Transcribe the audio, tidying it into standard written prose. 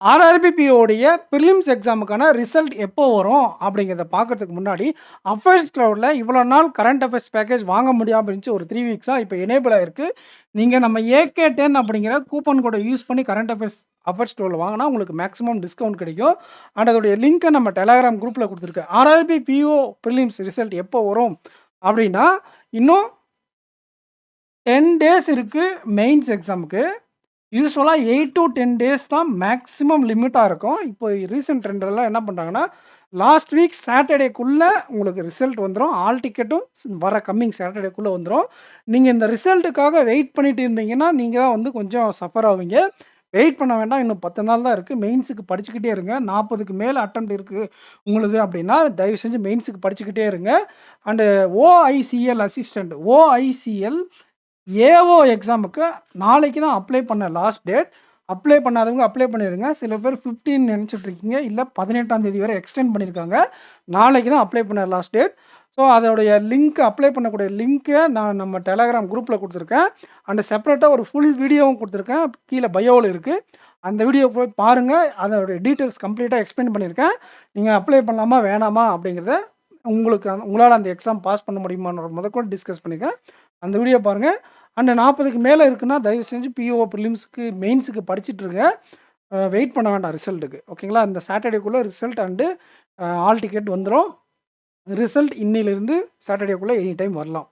ஆர்ஆர்பிபியோடைய prelims எக்ஸாமுக்கான result எப்போ வரும் அப்படிங்கிறத பார்க்கறதுக்கு முன்னாடி, அஃபேர்ஸ் கிளவுட்ல இவ்வளோ நாள் கரண்ட் அஃபேர்ஸ் பேக்கேஜ் வாங்க முடியாம இருந்துச்சு. ஒரு 3 வீக்ஸா இப்போ எனேபிள் ஆயிருக்கு. நீங்க நம்ம ஏகே10 அப்படிங்கிற கூப்பன் கோட யூஸ் பண்ணி கரண்ட் அஃபேர்ஸ் கிளவுட்ல வாங்குனா உங்களுக்கு மேக்ஸிமம் டிஸ்கவுண்ட் கிடைக்கும். அண்ட் அதோடைய லிங்க்க நம்ம டெலகிராம் குரூப்ல குடுத்துருக்கேன். ஆர்ஆர்பி பிஓ பிரிலிம்ஸ் ரிசல்ட் எப்போ வரும் அப்படின்னா, இன்னும் 10 டேஸ் இருக்கு மெயின்ஸ் எக்ஸாமுக்கு. யூசுவலா 8 டூ 10 டேஸ் தான் மேக்ஸிமம் லிமிட்டா இருக்கும். இப்போ ரீசென்ட் ட்ரெண்ட்லலாம் என்ன பண்றாங்கன்னா, லாஸ்ட் வீக் சாட்டர்டேக்குள்ள உங்களுக்கு ரிசல்ட் வந்துரும். ஆல் டிக்கெட்டும் வர கம்மிங் சாட்டர்டேக்குள்ள வந்துரும். நீங்க இந்த ரிசல்ட்டுக்காக வெயிட் பண்ணிட்டு இருந்தீங்கன்னா, நீங்க தான் வந்து கொஞ்சம் சஃபர் ஆவீங்க. வெயிட் பண்ண வேண்டாம். இன்னும் 10 நாள் தான் இருக்கு. மெயின்ஸுக்கு படிச்சுக்கிட்டே இருங்க. 40க்கு மேல அட்டெம்ப்ட் இருக்கு உங்களுது அப்படின்னா, தயவு செஞ்சு மெயின்ஸுக்கு படிச்சுக்கிட்டே இருங்க. அண்டு ஓஐசிஎல் அசிஸ்டன்ட், ஓஐசிஎல் ஏஓ எக்ஸாமுக்கு நாளைக்கு தான் அப்ளை பண்ண லாஸ்ட் டேட். அப்ளை பண்ணாதவங்க அப்ளை பண்ணிருங்க. சில பேர் 15 நினைச்சிட்டு இருக்கீங்க. இல்ல 18ஆம் தேதி வரை எக்ஸ்டெண்ட் பண்ணியிருக்காங்க. நாளைக்கு தான் அப்ளை பண்ண லாஸ்ட் டேட். ஸோ அதோடைய லிங்க் அப்ளை பண்ணக்கூடிய லிங்க்க நான் நம்ம டெலகிராம் குரூப்ல குடுத்துருக்கேன். அண்ட் செப்பரேட்டா ஒரு ஃபுல் வீடியோவும் குடுத்துருக்கேன். கீழ பயோல இருக்கு. அந்த வீடியோ போய் பாருங்க. அதோட டீட்டெயில்ஸ் கம்ப்ளீட்டா எக்ஸ்பிளைன் பண்ணியிருக்கேன். நீங்க அப்ளை பண்ணலாமா? வேணாமா? அப்படிங்கிறத உங்களால அந்த எக்ஸாம் பாஸ் பண்ண முடியுமான்னு முதற்கொண்டு டிஸ்கஸ் பண்ணியிருக்கேன். அந்த வீடியோ பாருங்க. அண்ட் 40க்கு மேல இருக்குன்னா, தயவு செஞ்சு பிஓ பிரிலிம்ஸ்க்கு, மெயின்ஸுக்கு படிச்சுட்டு இருங்க. வெயிட் பண்ண வேண்டாம் ரிசல்ட்டுக்கு. ஓகேங்களா? இந்த சாட்டர்டேக்குள்ள ரிசல்ட் அண்டு ஆல் டிக்கெட் வந்துரும். ரிசல்ட் இன்னையிலிருந்து சாட்டர்டேக்குள்ள எனி டைம் வரலாம்.